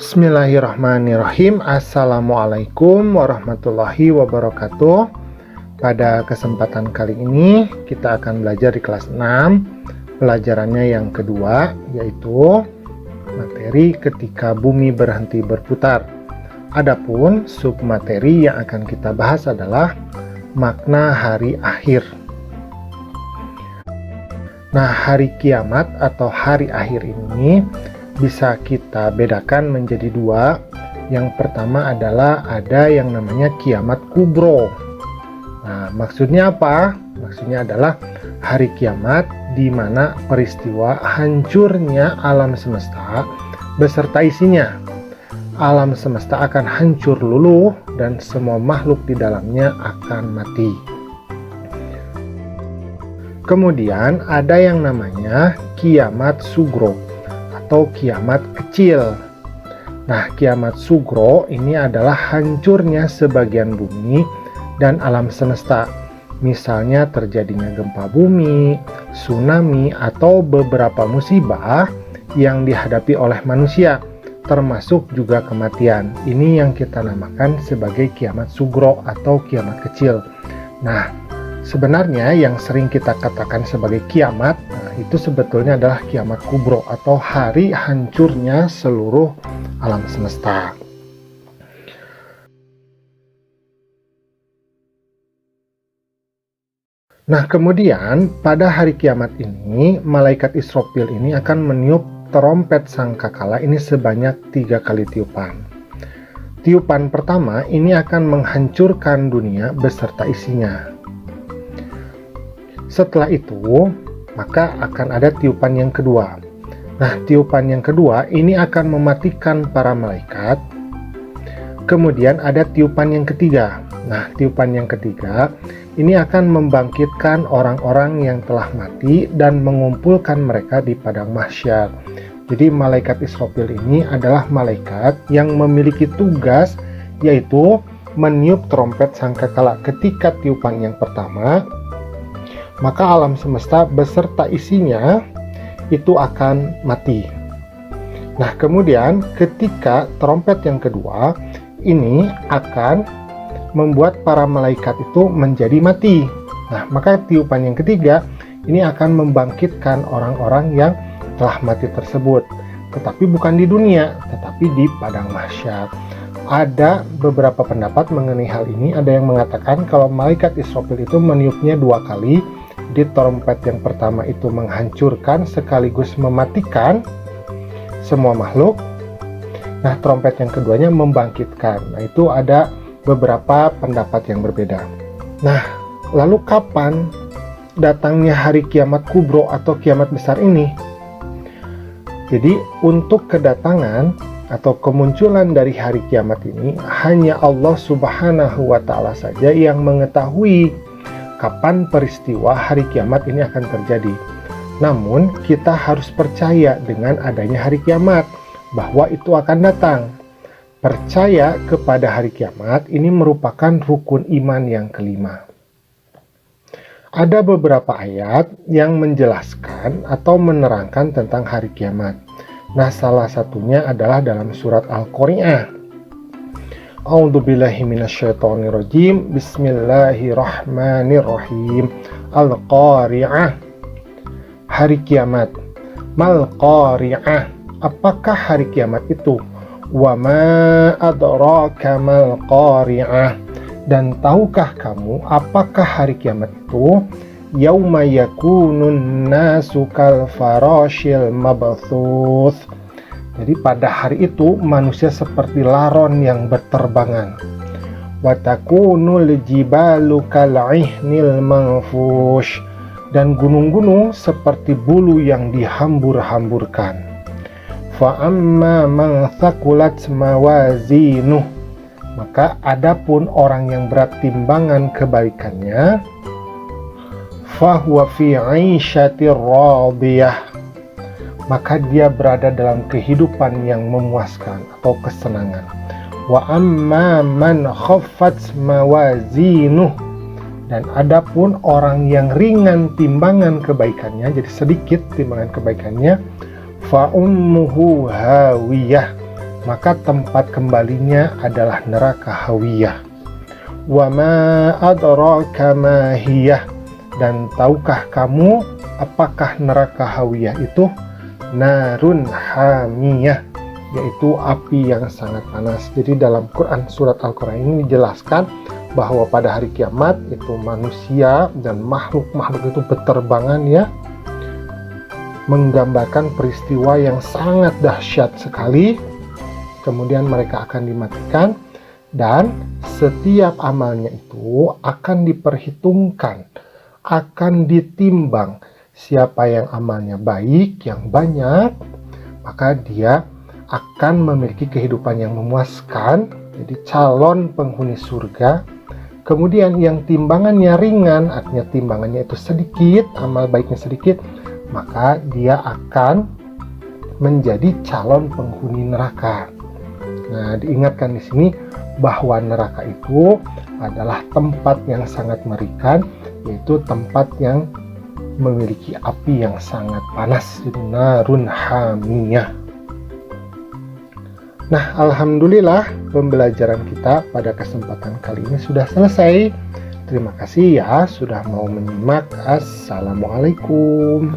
Bismillahirrahmanirrahim. Assalamualaikum warahmatullahi wabarakatuh. Pada kesempatan kali ini kita akan belajar di kelas 6. Pelajarannya yang kedua, yaitu materi ketika bumi berhenti berputar. Adapun submateri yang akan kita bahas adalah makna hari akhir. Nah, hari kiamat atau hari akhir ini bisa kita bedakan menjadi dua. Yang pertama adalah ada yang namanya kiamat kubro. Nah, maksudnya apa? Maksudnya adalah hari kiamat di mana peristiwa hancurnya alam semesta beserta isinya. Alam semesta akan hancur luluh dan semua makhluk di dalamnya akan mati. Kemudian ada yang namanya kiamat sugro atau kiamat kecil. Nah, kiamat sugro ini adalah hancurnya sebagian bumi dan alam semesta. Misalnya terjadinya gempa bumi, tsunami, atau beberapa musibah yang dihadapi oleh manusia, termasuk juga kematian. Ini yang kita namakan sebagai kiamat sugro atau kiamat kecil. Nah, sebenarnya yang sering kita katakan sebagai kiamat, itu sebetulnya adalah kiamat kubro atau hari hancurnya seluruh alam semesta. Nah, kemudian pada hari kiamat ini, malaikat Israfil ini akan meniup terompet sangkakala ini sebanyak 3 kali tiupan. Tiupan pertama ini akan menghancurkan dunia beserta isinya. Setelah itu, maka akan ada tiupan yang kedua. Nah, tiupan yang kedua ini akan mematikan para malaikat. Kemudian ada tiupan yang ketiga. Nah, tiupan yang ketiga ini akan membangkitkan orang-orang yang telah mati dan mengumpulkan mereka di padang mahsyar. Jadi malaikat Israfil ini adalah malaikat yang memiliki tugas, yaitu meniup trompet sangkakala. Ketika tiupan yang pertama, maka alam semesta beserta isinya itu akan mati. Nah, kemudian ketika trompet yang kedua ini akan membuat para malaikat itu menjadi mati. Nah, maka tiupan yang ketiga ini akan membangkitkan orang-orang yang telah mati tersebut, tetapi bukan di dunia, tetapi di padang mahsyar. Ada beberapa pendapat mengenai hal ini. Ada yang mengatakan kalau malaikat Israfil itu meniupnya 2 kali. Di trompet yang pertama itu menghancurkan sekaligus mematikan semua makhluk. Nah, trompet yang keduanya membangkitkan. Nah, itu ada beberapa pendapat yang berbeda. Nah, lalu kapan datangnya hari kiamat kubro atau kiamat besar ini? Jadi, untuk kedatangan atau kemunculan dari hari kiamat ini hanya Allah Subhanahu wa Ta'ala saja yang mengetahui kapan peristiwa hari kiamat ini akan terjadi. Namun, kita harus percaya dengan adanya hari kiamat, bahwa itu akan datang. Percaya kepada hari kiamat ini merupakan rukun iman yang kelima. Ada beberapa ayat yang menjelaskan atau menerangkan tentang hari kiamat. Nah, salah satunya adalah dalam surat Al-Qari'ah. A'udzubillahi minasyaitonirrajim. Bismillahirrahmanirrahim. Al-Qari'ah. Hari kiamat. Mal Qari'ah. Apakah hari kiamat itu? Wa ma adraka mal Qari'ah. Dan tahukah kamu apakah hari kiamat itu? Yauma yakunun nasu kal farashil mabthuth. Jadi pada hari itu manusia seperti laron yang berterbangan. Wa takunul jibalu kal'ihnil manfush. Dan gunung-gunung seperti bulu yang dihambur-hamburkan. Fa amma man thaqulat mawazinuh. Maka adapun orang yang berat timbangan kebaikannya, fa huwa fi 'aisyatir radiyah. Maka dia berada dalam kehidupan yang memuaskan atau kesenangan. Wa amma man khaffat mawazinuh. Dan adapun orang yang ringan timbangan kebaikannya, jadi sedikit timbangan kebaikannya, fa ummuhu hawiyah. maka tempat kembalinya adalah neraka hawiyah. Wa ma adraka ma hiyah, dan tahukah kamu apakah neraka hawiyah itu? Narun hamiyah, yaitu api yang sangat panas. Jadi dalam Quran, surat Al-Quran ini dijelaskan bahwa pada hari kiamat itu manusia dan makhluk-makhluk itu berterbangan ya, menggambarkan peristiwa yang sangat dahsyat sekali. Kemudian mereka akan dimatikan dan setiap amalnya itu akan diperhitungkan, akan ditimbang. Siapa yang amalnya baik, yang banyak, maka dia akan memiliki kehidupan yang memuaskan, jadi calon penghuni surga. Kemudian yang timbangannya ringan, artinya timbangannya itu sedikit, amal baiknya sedikit, maka dia akan menjadi calon penghuni neraka. Nah, diingatkan di sini bahwa neraka itu adalah tempat yang sangat mengerikan, yaitu tempat yang memiliki api yang sangat panas, jadi narun hamiyah. Nah, alhamdulillah pembelajaran kita pada kesempatan kali ini sudah selesai. Terima kasih ya sudah mau menyimak. Assalamualaikum.